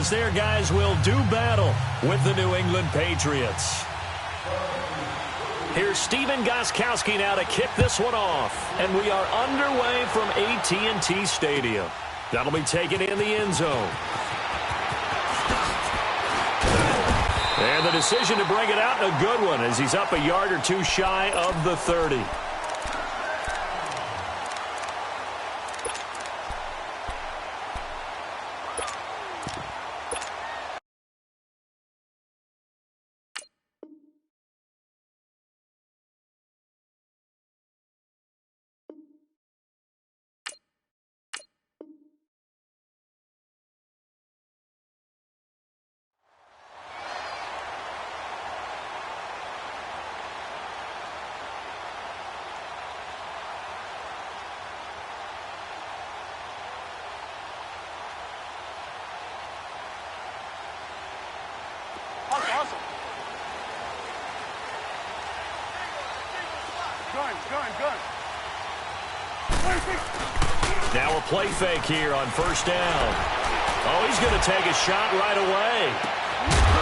as their guys will do battle with the New England Patriots. Here's Steven Gostkowski now to kick this one off. And we are underway from AT&T Stadium. That'll be taken in the end zone. And the decision to bring it out, a good one, as he's up a yard or two shy of the 30. Now a play fake here on first down. Oh, he's going to take a shot right away.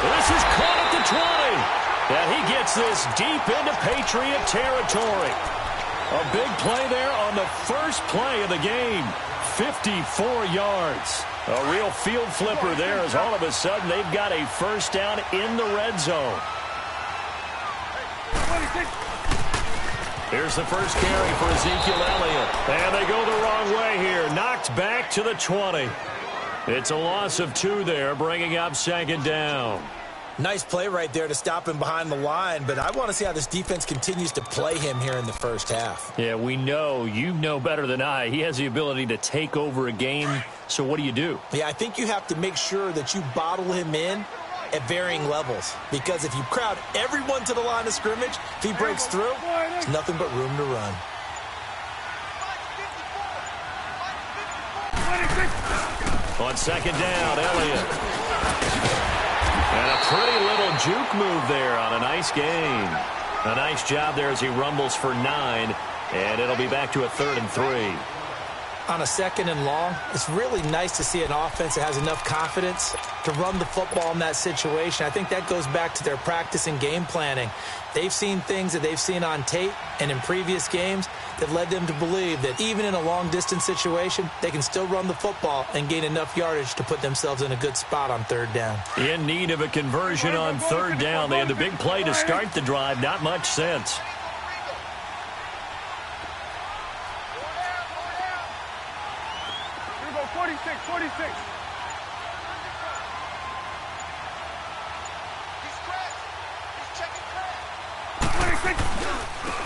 This is caught at the 20. And he gets this deep into Patriot territory. A big play there on the first play of the game. 54 yards. A real field flipper there, as all of a sudden they've got a first down in the red zone. Here's the first carry for Ezekiel Elliott. And they go the wrong way here. Knocked back to the 20. It's a loss of 2 there, bringing up second down. Nice play right there to stop him behind the line, but I want to see how this defense continues to play him here in the first half. Yeah, we know. You know better than I. He has the ability to take over a game, so what do you do? Yeah, I think you have to make sure that you bottle him in at varying levels, because if you crowd everyone to the line of scrimmage, if he breaks through, there's nothing but room to run. On second down, Elliott. And a pretty little juke move there on a nice gain. A nice job there as he rumbles for 9, and it'll be back to a 3rd and 3. On a 2nd and long, it's really nice to see an offense that has enough confidence to run the football in that situation. I think that goes back to their practice and game planning. They've seen things that they've seen on tape and in previous games that led them to believe that even in a long-distance situation, they can still run the football and gain enough yardage to put themselves in a good spot on 3rd down. In need of a conversion on 3rd down. They had the big play to start the drive. Not much sense.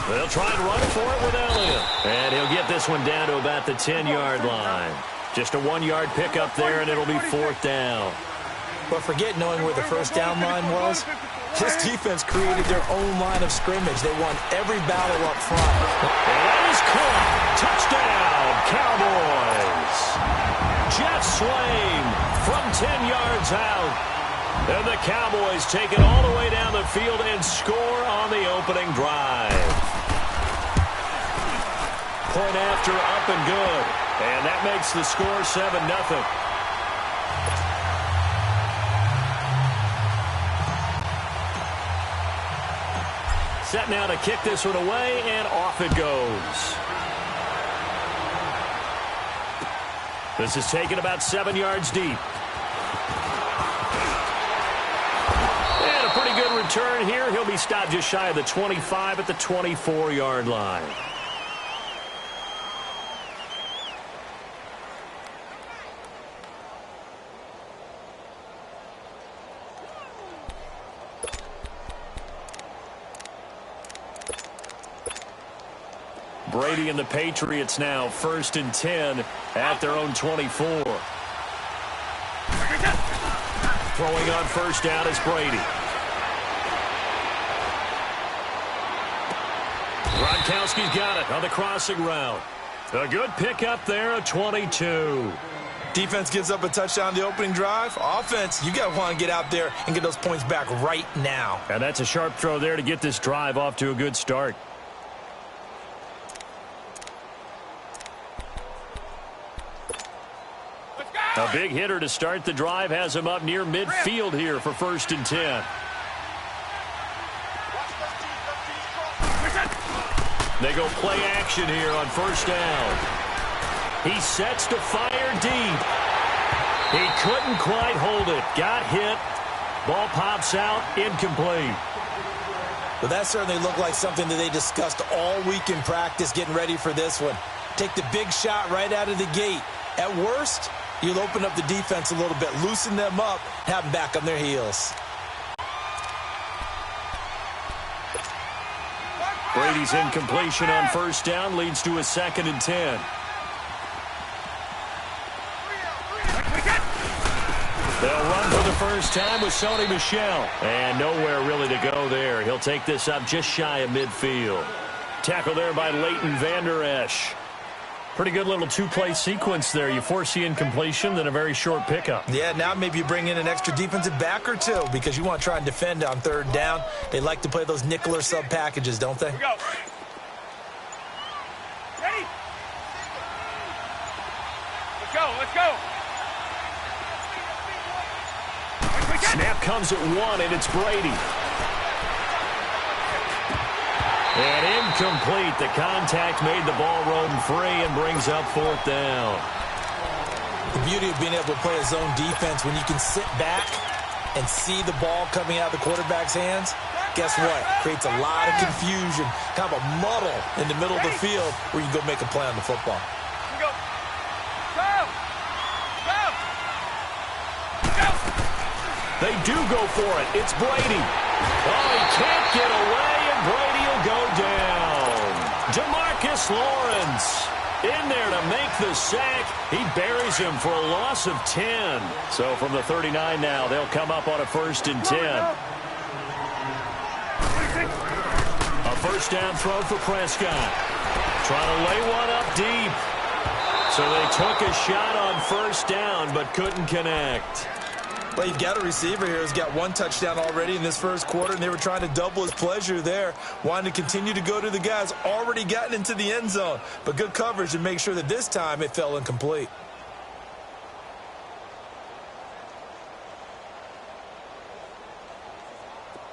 They'll try and run for it with Elliott. And he'll get this one down to about the 10-yard line. Just a 1-yard pickup there, and it'll be 4th down. But forget knowing where the first down line was. This defense created their own line of scrimmage. They won every battle up front. And that is caught. Touchdown, Cowboys. Jeff Swain from 10 yards out. And the Cowboys take it all the way down the field and score on the opening drive. Point after, up and good. And that makes the score 7-0. Set now to kick this one away, and off it goes. This is taken about 7 yards deep. And a pretty good return here. He'll be stopped just shy of the 25 at the 24-yard line. Brady and the Patriots now 1st and 10 at their own 24. Throwing on first down is Brady. Gronkowski's got it on the crossing route. A good pickup there, a 22. Defense gives up a touchdown the opening drive. Offense, you got to want to get out there and get those points back right now. And that's a sharp throw there to get this drive off to a good start. A A big hitter to start the drive has him up near midfield here for 1st and 10. They go play action here on 1st down. He sets to fire deep. He couldn't quite hold it. Got hit. Ball pops out, incomplete. Well, that certainly looked like something that they discussed all week in practice getting ready for this one. Take the big shot right out of the gate. At worst, you'll open up the defense a little bit, loosen them up, have them back on their heels. Brady's incompletion on 1st down leads to a 2nd and 10. They'll run for the first time with Sony Michel. And nowhere really to go there. He'll take this up just shy of midfield. Tackle there by Leighton Vander Esch. Pretty good little two-play sequence there. You force the incompletion, then a very short pickup. Yeah, now maybe you bring in an extra defensive back or two because you want to try and defend on 3rd down. They like to play those nickel or sub packages, don't they? Go. Ready? Let's go, let's go. Snap comes at 1, and it's Brady. And incomplete. The contact made the ball roam free and brings up 4th down. The beauty of being able to play a zone defense when you can sit back and see the ball coming out of the quarterback's hands, guess what? Creates a lot of confusion, kind of a muddle in the middle of the field where you can go make a play on the football. Go. Go. Go. Go. They do go for it. It's Brady. Oh, he can't get away, and Brady will go down. DeMarcus Lawrence in there to make the sack. He buries him for a loss of 10. So from the 39 now, they'll come up on a 1st and 10. A 1st down throw for Prescott. Trying to lay one up deep. So they took a shot on 1st down, but couldn't connect. Well, you've got a receiver here who's got 1 touchdown already in this 1st quarter, and they were trying to double his pleasure there, wanting to continue to go to the guys already gotten into the end zone. But good coverage to make sure that this time it fell incomplete.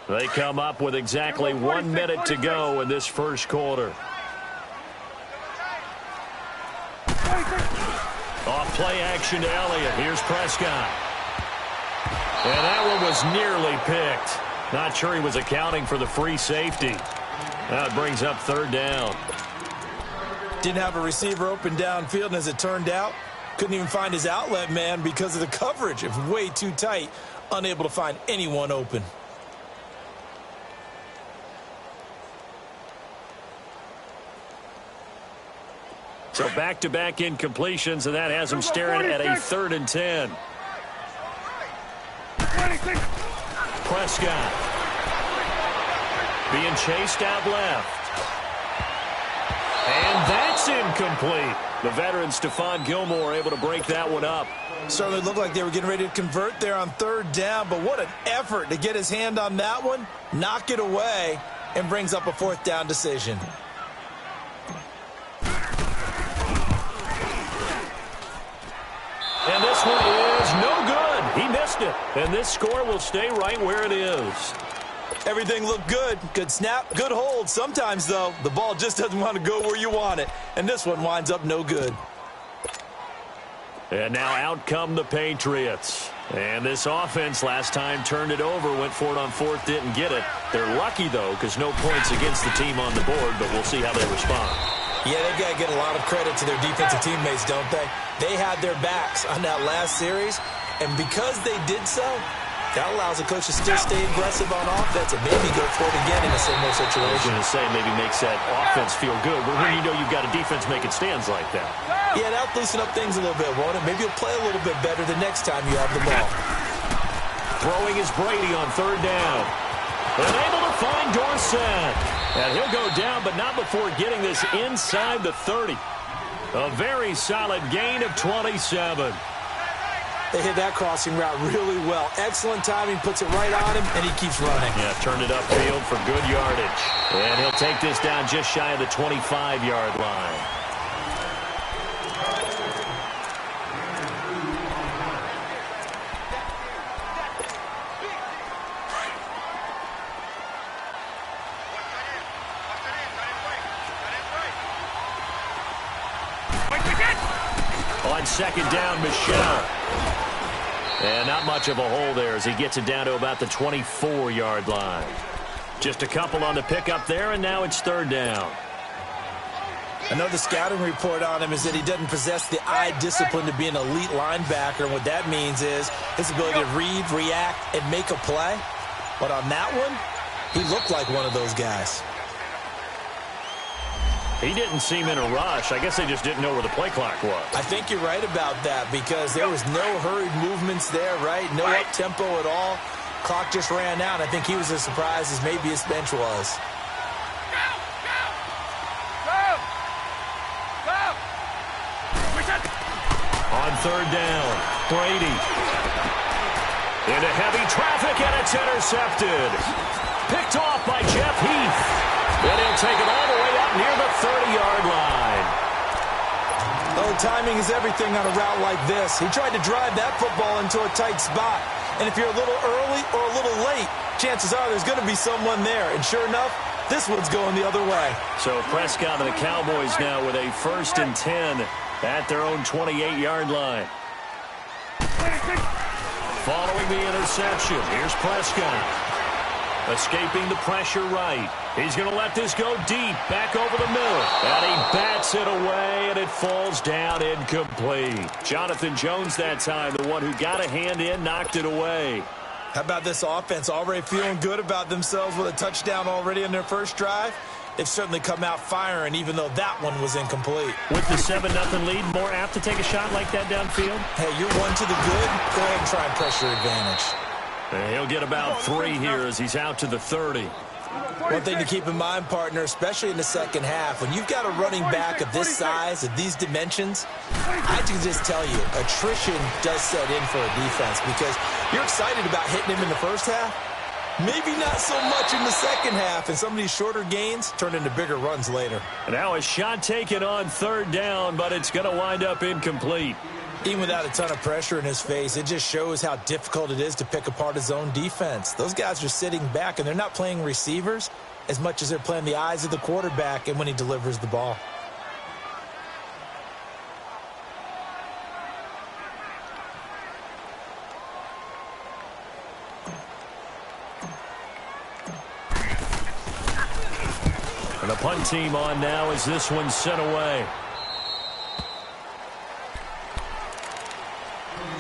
They come up with exactly 1 minute to go in this 1st quarter. Off play action to Elliott. Here's Prescott. And that one was nearly picked. Not sure he was accounting for the free safety. Now it brings up 3rd down. Didn't have a receiver open downfield, and as it turned out, couldn't even find his outlet man because of the coverage. It was way too tight, unable to find anyone open. So back-to-back incompletions, and that has him staring at a 3rd and 10. Prescott being chased out left. And that's incomplete. The veteran Stephon Gilmore able to break that one up. Certainly looked like they were getting ready to convert there on 3rd down, but what an effort to get his hand on that one, knock it away, and brings up a 4th down decision. And this one is no good. He missed it. And this score will stay right where it is. Everything looked good. Good snap, good hold. Sometimes, though, the ball just doesn't want to go where you want it. And this one winds up no good. And now out come the Patriots. And this offense last time turned it over, went for it on 4th, didn't get it. They're lucky, though, because no points against the team on the board, but we'll see how they respond. Yeah, they've got to get a lot of credit to their defensive teammates, don't they? They had their backs on that last series, and because they did so, that allows the coach to still stay aggressive on offense and maybe go for it again in a similar I was situation. going to say maybe makes that offense feel good, but when you know you've got a defense making stands like that. Yeah, that'll loosen up things a little bit, won't it? Maybe you'll play a little bit better the next time you have the ball. Throwing is Brady on 3rd down. And able to find Dorsett. And he'll go down, but not before getting this inside the 30. A very solid gain of 27. They hit that crossing route really well. Excellent timing, puts it right on him, and he keeps running. Yeah, turned it upfield for good yardage. And he'll take this down just shy of the 25-yard line. on second down, Michelle. And not much of a hole there as he gets it down to about the 24-yard line. Just a couple on the pickup there, and now it's third down. I know the scouting report on him is that he doesn't possess the eye discipline to be an elite linebacker. And what that means is his ability to read, react, and make a play. But on that one, he looked like one of those guys. He didn't seem in a rush. I guess they just didn't know where the play clock was. I think you're right about that because there was no hurried movements there, right? No up-tempo at all. Clock just ran out. I think he was as surprised as maybe his bench was. On third down, Brady. Into heavy traffic, and it's intercepted. Picked off by Jeff Heath. And he'll take it all the way up near the 30-yard line. Oh, timing is everything on a route like this. He tried to drive that football into a tight spot. And if you're a little early or a little late, chances are there's going to be someone there. And sure enough, this one's going the other way. So Prescott and the Cowboys now with a 1st and 10 at their own 28-yard line. Following the interception, here's Prescott. Escaping the pressure right. He's going to let this go deep, back over the middle. And he bats it away, and it falls down incomplete. Jonathan Jones that time, the one who got a hand in, knocked it away. How about this offense already feeling good about themselves with a touchdown already in their first drive? They've certainly come out firing, even though that one was incomplete. With the 7-0 lead, more apt to take a shot like that downfield? Hey, you're one to the good. Go ahead and try and pressure advantage. And he'll get about 3 here as he's out to the 30. One thing to keep in mind, partner, especially in the second half, when you've got a running back of this size, of these dimensions, I can just tell you, attrition does set in for a defense because you're excited about hitting him in the first half. Maybe not so much in the second half, and some of these shorter gains turn into bigger runs later. And now a shot taken on third down, but it's going to wind up incomplete. Even without a ton of pressure in his face, it just shows how difficult it is to pick apart his own defense. Those guys are sitting back, and they're not playing receivers as much as they're playing the eyes of the quarterback and when he delivers the ball. And the punt team on now as this one's sent away.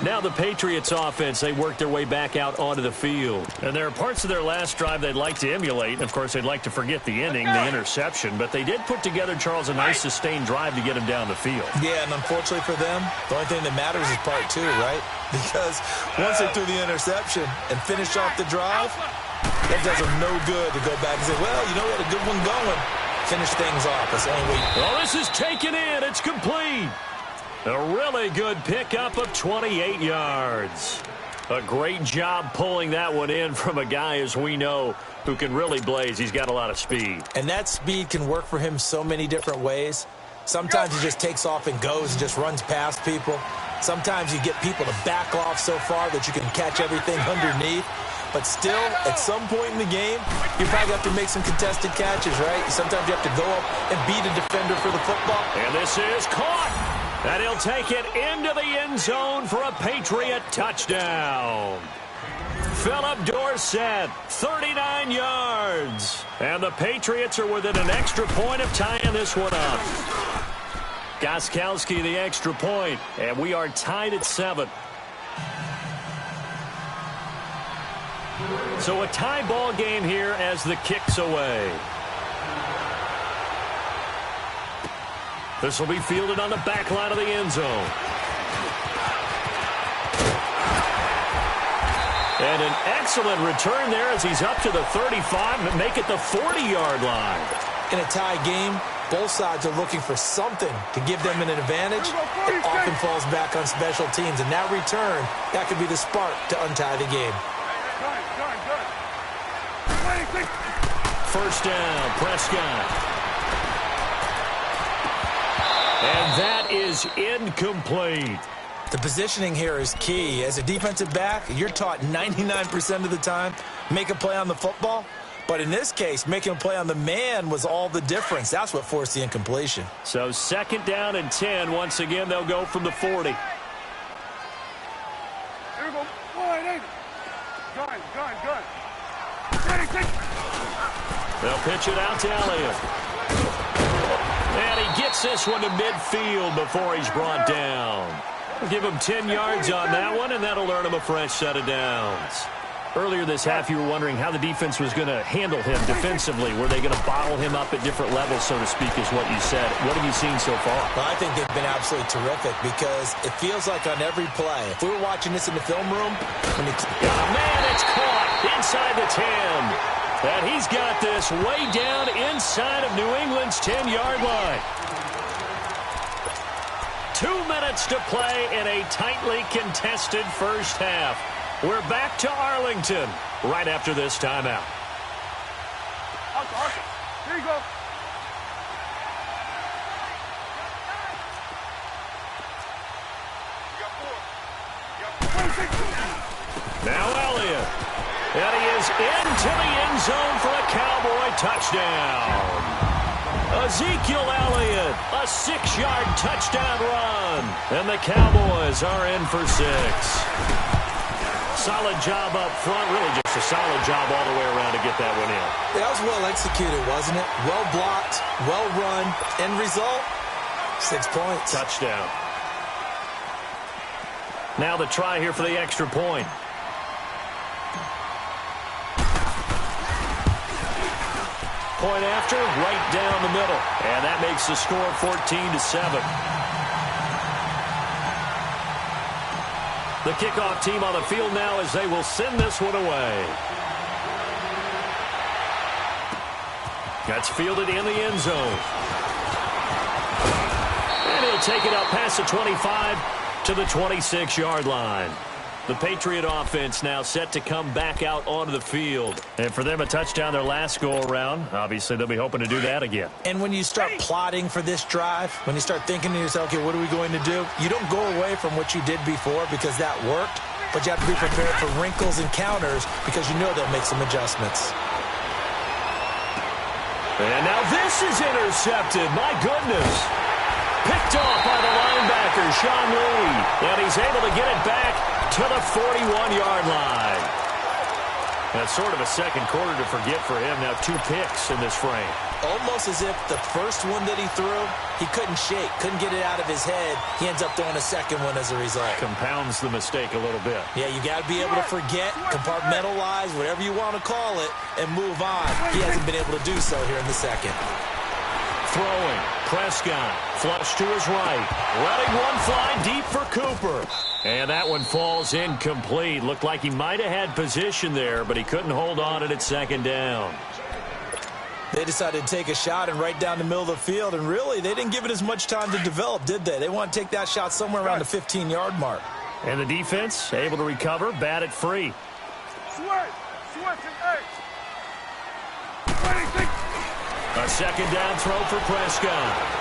Now the Patriots offense, they work their way back out onto the field. And there are parts of their last drive they'd like to emulate. And of course, they'd like to forget the ending, the interception. But they did put together, Charles, a nice sustained drive to get him down the field. Yeah, and unfortunately for them, the only thing that matters is part 2, right? Because once they threw the interception and finished off the drive, that does them no good to go back and say, well, you know what, a good one going. Finish things off. That's the only way. Well, this is taken in. It's complete. A really good pickup of 28 yards. A great job pulling that one in from a guy, as we know, who can really blaze. He's got a lot of speed. And that speed can work for him so many different ways. Sometimes he just takes off and goes and just runs past people. Sometimes you get people to back off so far that you can catch everything underneath. But still, at some point in the game, you probably have to make some contested catches, right? Sometimes you have to go up and beat a defender for the football. And this is caught. And he'll take it into the end zone for a Patriot touchdown. Philip Dorsett, 39 yards. And the Patriots are within an extra point of tying this one up. Gostkowski, the extra point. And we are tied at 7. So a tie ball game here as the kick's away. This will be fielded on the back line of the end zone. And an excellent return there as he's up to the 35 and make it the 40-yard line. In a tie game, both sides are looking for something to give them an advantage. It often falls back on special teams. And that return, that could be the spark to untie the game. First down, Prescott. And that is incomplete. The positioning here is key. As a defensive back, you're taught 99% of the time, make a play on the football. But in this case, making a play on the man was all the difference. That's what forced the incompletion. So 2nd down and 10. Once again, they'll go from the 40. Here we go. Wide eight. Gun. Ready, take. They'll pitch it out to Elliott. And he gets this one to midfield before he's brought down. We'll give him 10 yards on that one, and that'll earn him a fresh set of downs. Earlier this half, you were wondering how the defense was going to handle him defensively. Were they going to bottle him up at different levels, so to speak, is what you said. What have you seen so far? Well, I think they've been absolutely terrific because it feels like on every play, if we were watching this in the film room, when it's... Man, it's caught inside the 10. And he's got this way down inside of New England's 10-yard line. 2 minutes to play in a tightly contested first half. We're back to Arlington right after this timeout. Arthur. Here you go. Now Elliott. And he is into the end zone for a Cowboy touchdown. Ezekiel Elliott, a 6-yard touchdown run. And the Cowboys are in for 6. Solid job up front, really just a solid job all the way around to get that one in. That was well executed, wasn't it? Well blocked, well run. End result, 6 points. Touchdown. Now the try here for the extra point. Point after, right down the middle. And that makes the score 14-7. The kickoff team on the field now as they will send this one away. That's fielded in the end zone. And he'll take it up past the 25 to the 26-yard line. The Patriot offense now set to come back out onto the field. And for them, a touchdown their last go-around. Obviously, they'll be hoping to do that again. And when you start plotting for this drive, when you start thinking to yourself, okay, what are we going to do? You don't go away from what you did before because that worked, but you have to be prepared for wrinkles and counters because you know they'll make some adjustments. And now this is intercepted. My goodness. Picked off by the linebacker, Sean Lee. And he's able to get it back to the 41-yard line. That's sort of a second quarter to forget for him. Now 2 picks in this frame. Almost as if the first one that he threw, he couldn't shake, couldn't get it out of his head. He ends up throwing a second one as a result. Compounds the mistake a little bit. Yeah, you got to be able to forget, compartmentalize, whatever you want to call it, and move on. He hasn't been able to do so here in the second. Throwing, Prescott, flush to his right. Letting one fly deep for Cooper. And that one falls incomplete. Looked like he might have had position there, but he couldn't hold on it at 2nd down. They decided to take a shot and right down the middle of the field, and really, they didn't give it as much time to develop, did they? They want to take that shot somewhere around the 15-yard mark. And the defense able to recover, bat it free. A 2nd down throw for Prescott.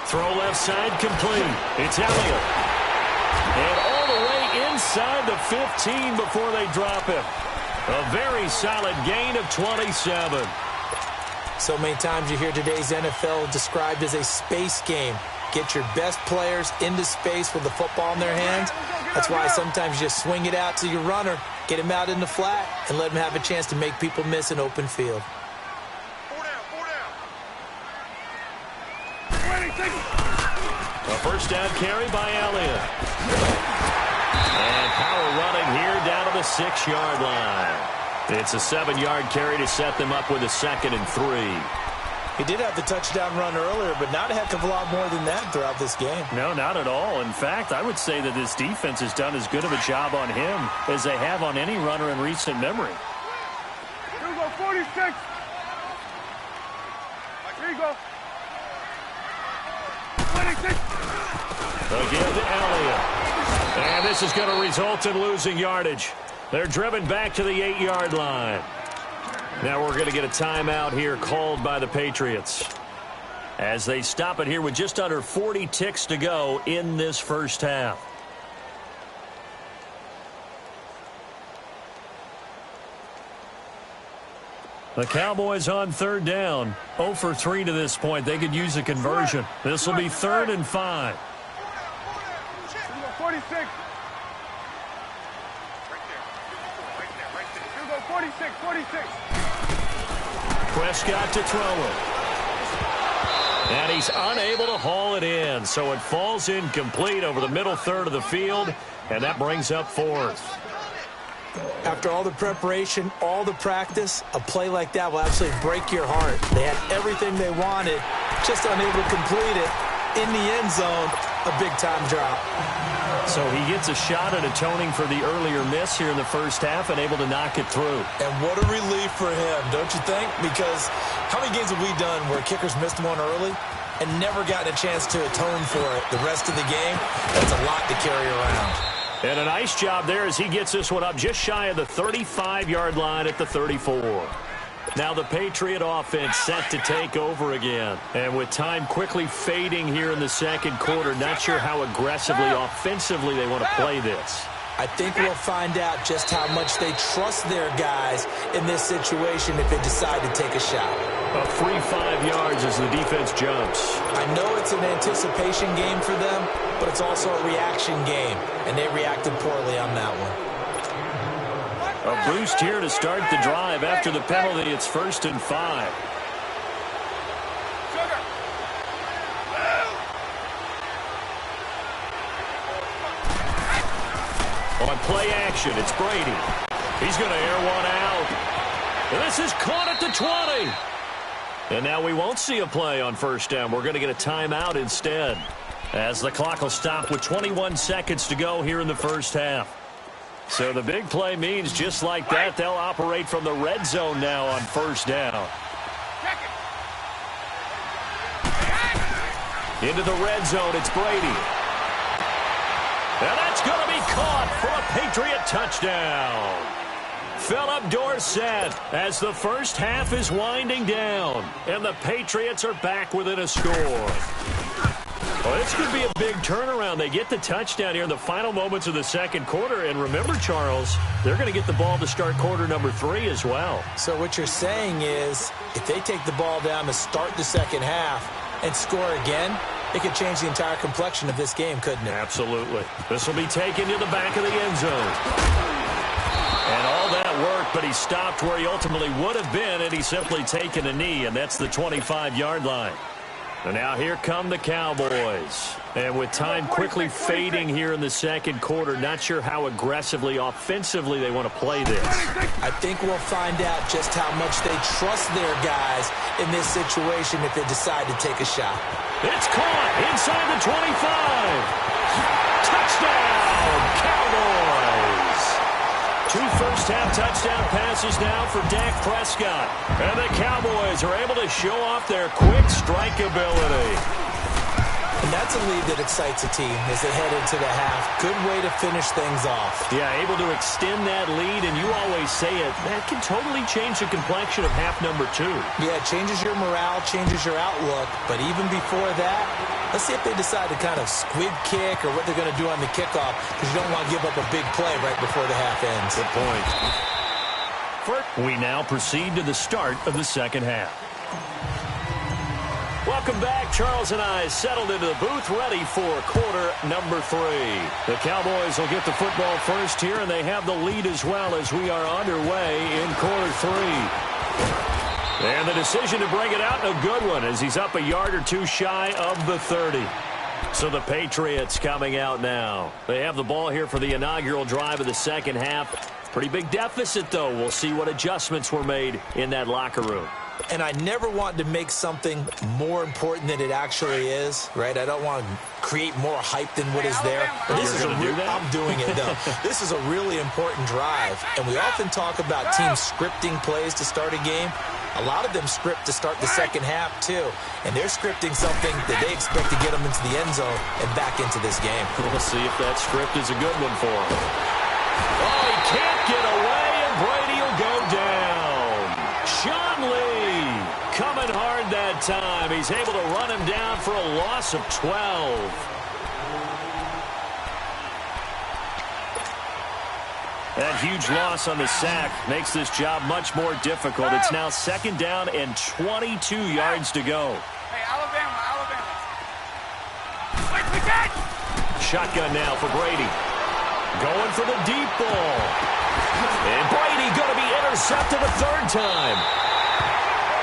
Throw left side complete. It's Elliott. And all the way inside the 15 before they drop him. A very solid gain of 27. So many times you hear today's NFL described as a space game. Get your best players into space with the football in their hands. That's why sometimes you just swing it out to your runner, get him out in the flat, and let him have a chance to make people miss an open field. A first down carry by Elliott. And power running here down to the 6-yard line. It's a 7-yard carry to set them up with a 2nd and 3. He did have the touchdown run earlier, but not a heck of a lot more than that throughout this game. No, not at all. In fact, I would say that this defense has done as good of a job on him as they have on any runner in recent memory. Here we go, 46. Here you go. 26. Again to Elliott. And this is going to result in losing yardage. They're driven back to the 8-yard line. Now we're going to get a timeout here called by the Patriots as they stop it here with just under 40 ticks to go in this first half. The Cowboys on third down. 0 for 3 to this point. They could use a conversion. This will be 3rd and 5. 46. Here we go, 46, 46. Prescott to throw it. And he's unable to haul it in. So it falls incomplete over the middle third of the field. And that brings up 4th. After all the preparation, all the practice, a play like that will absolutely break your heart. They had everything they wanted, just unable to complete it. In the end zone, a big-time drop. So he gets a shot at atoning for the earlier miss here in the first half and able to knock it through. And what a relief for him, don't you think? Because how many games have we done where kickers missed one early and never gotten a chance to atone for it the rest of the game? That's a lot to carry around. And a nice job there as he gets this one up just shy of the 35-yard line at the 34. Now the Patriot offense set to take over again. And with time quickly fading here in the second quarter, not sure how aggressively, offensively they want to play this. I think we'll find out just how much they trust their guys in this situation if they decide to take a shot. A free 5 yards as the defense jumps. I know it's an anticipation game for them, but it's also a reaction game, and they reacted poorly on that one. A boost here to start the drive. After the penalty, it's 1st and 5. On play action, it's Brady. He's going to air one out. And this is caught at the 20. And now we won't see a play on 1st down. We're going to get a timeout instead, as the clock will stop with 21 seconds to go here in the first half. So the big play means just like that, they'll operate from the red zone now on 1st down. Into the red zone, it's Brady. And that's going to be caught for a Patriot touchdown. Philip Dorsett as the first half is winding down. And the Patriots are back within a score. Well, this could be a big turnaround. They get the touchdown here in the final moments of the second quarter. And remember, Charles, they're going to get the ball to start quarter number 3 as well. So what you're saying is if they take the ball down to start the second half and score again, it could change the entire complexion of this game, couldn't it? Absolutely. This will be taken to the back of the end zone. And all that work, but he stopped where he ultimately would have been, and he's simply taken a knee, and that's the 25-yard line. And now here come the Cowboys. And with time quickly fading here in the second quarter, not sure how aggressively, offensively they want to play this. I think we'll find out just how much they trust their guys in this situation if they decide to take a shot. It's caught inside the 25. Touchdown, Cowboys. 2 first-half touchdown passes now for Dak Prescott. And the Cowboys are able to show off their quick strike ability. And that's a lead that excites a team as they head into the half. Good way to finish things off. Yeah, able to extend that lead, and you always say it, that can totally change the complexion of half number 2. Yeah, it changes your morale, changes your outlook. But even before that, let's see if they decide to kind of squib kick or what they're going to do on the kickoff, because you don't want to give up a big play right before the half ends. Good point. We now proceed to the start of the second half. Welcome back. Charles and I settled into the booth, ready for quarter number 3. The Cowboys will get the football first here, and they have the lead as well as we are underway in quarter 3. And the decision to bring it out, a good one, as he's up a yard or 2 shy of the 30. So the Patriots coming out now. They have the ball here for the inaugural drive of the second half. Pretty big deficit, though. We'll see what adjustments were made in that locker room. And I never want to make something more important than it actually is, right? I don't want to create more hype than what is there. But this is I'm doing it, though. This is a really important drive. And we often talk about teams scripting plays to start a game. A lot of them script to start the second half, too. And they're scripting something that they expect to get them into the end zone and back into this game. We'll see if that script is a good one for them. Oh, he can't get away, and Brady will go down. Sean Lee coming hard that time. He's able to run him down for a loss of 12. That huge loss on the sack makes this job much more difficult. It's now 2nd down and 22 yards to go. Hey, Alabama. Shotgun now for Brady. Going for the deep ball. And Brady going to be intercepted a 3rd time.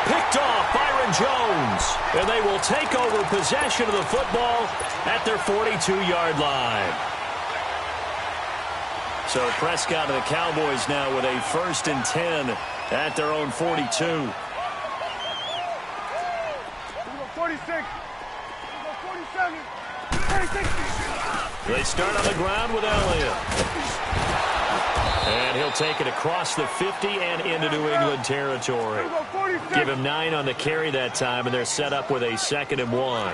Picked off Byron Jones. And they will take over possession of the football at their 42-yard line. So Prescott and the Cowboys now with a 1st and 10 at their own 42. 46. 47. 46. They start on the ground with Elliott. And he'll take it across the 50 and into New England territory. Give him 9 on the carry that time, and they're set up with a 2nd and 1.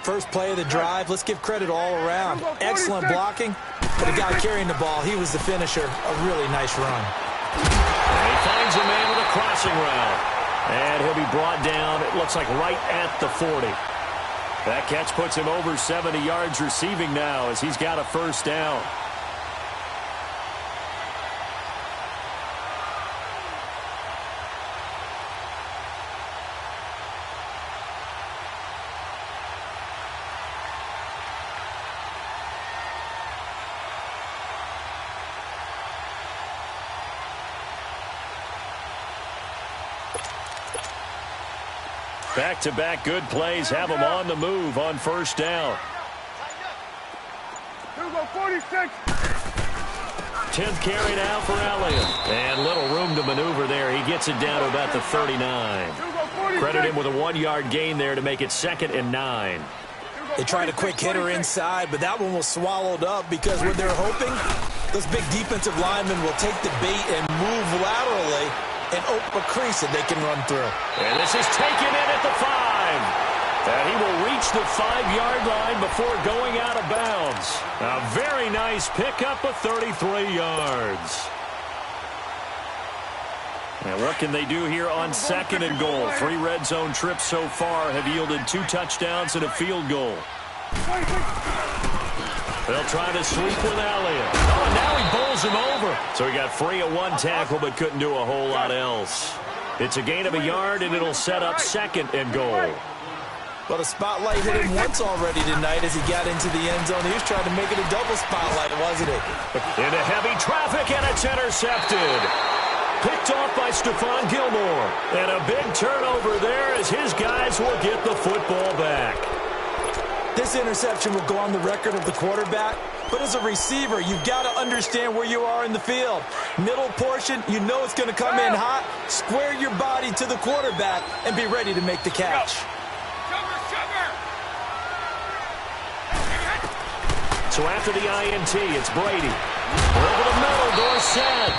First play of the drive, let's give credit all around. Excellent blocking, but the guy carrying the ball, he was the finisher. A really nice run. And he finds a man with a crossing route. And he'll be brought down, it looks like right at the 40. That catch puts him over 70 yards receiving now as he's got a 1st down. Back-to-back good plays have them on the move on 1st down. 46. 10th carry now for Elliott. And little room to maneuver there. He gets it down to about the 39. Credit him with a 1-yard gain there to make it 2nd and 9. They tried a quick hitter inside, but that one was swallowed up because what they're hoping, those big defensive linemen will take the bait and move laterally and open a crease that they can run through. And this is taken in at the 5. And he will reach the 5-yard line before going out of bounds. A very nice pickup of 33 yards. And what can they do here on 2nd and goal? 3 red zone trips so far have yielded 2 touchdowns and a field goal. They'll try to sweep with Elliott. Oh, and now he bowls him over. So he got free of 1 tackle but couldn't do a whole lot else. It's a gain of a yard, and it'll set up 2nd and goal. Well, the spotlight hit him once already tonight as he got into the end zone. He was trying to make it a double spotlight, wasn't he? Into heavy traffic, and it's intercepted. Picked off by Stephon Gilmore. And a big turnover there as his guys will get the football back. This interception will go on the record of the quarterback, but as a receiver, you've got to understand where you are in the field. Middle portion, you know it's going to come in hot. Square your body to the quarterback and be ready to make the catch. So after the INT, it's Brady. Over the middle, Dorsett.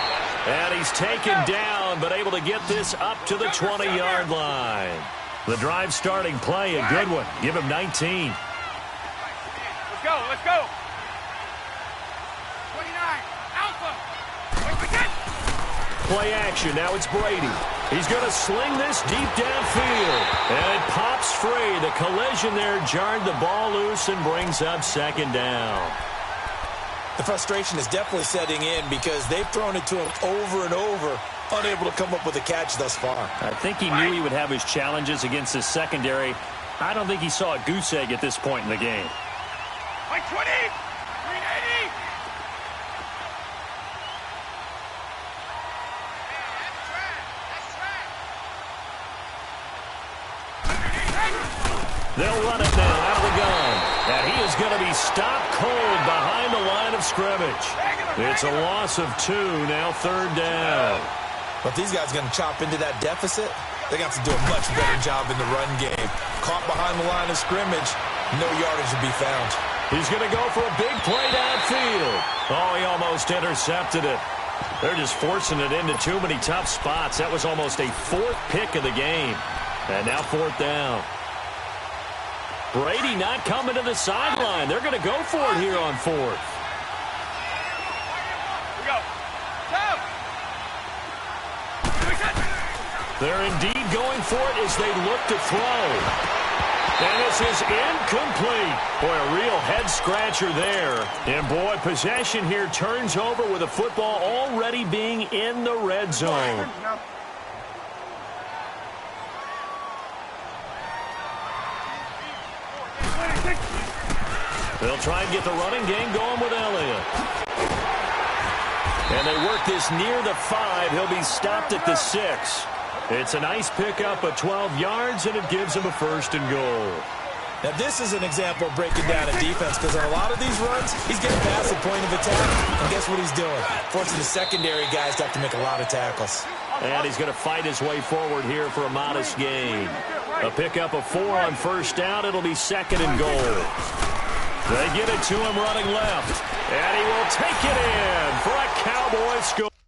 And he's taken down, but able to get this up to the 20-yard line. The drive starting play, a good one. Give him 19. Let's go. 29. Alpha. Play action. Now it's Brady. He's going to sling this deep downfield. And it pops free. The collision there jarred the ball loose and brings up 2nd down. The frustration is definitely setting in because they've thrown it to him over and over, unable to come up with a catch thus far. I think he knew he would have his challenges against his secondary. I don't think he saw a goose egg at this point in the game. 20. 380. They'll run it now out of the gun. And he is going to be stopped cold behind the line of scrimmage. It's a loss of 2, now 3rd down. But these guys are going to chop into that deficit. They got to do a much better job in the run game. Caught behind the line of scrimmage, no yardage to be found. He's going to go for a big play downfield. Oh, he almost intercepted it. They're just forcing it into too many tough spots. That was almost a 4th pick of the game. And now 4th down. Brady not coming to the sideline. They're going to go for it here on 4th. They're indeed going for it as they look to throw. And this is incomplete. Boy, a real head-scratcher there. And, boy, possession here turns over with the football already being in the red zone. They'll try and get the running game going with Elliott. And they work this near the 5. He'll be stopped at the 6. It's a nice pickup of 12 yards, and it gives him a 1st and goal. Now, this is an example of breaking down a defense because on a lot of these runs, he's getting past the point of attack, and guess what he's doing? Forcing the secondary guys to have to make a lot of tackles. And he's going to fight his way forward here for a modest gain. A pickup of 4 on 1st down. It'll be 2nd and goal. They get it to him running left, and he will take it in for a Cowboy score.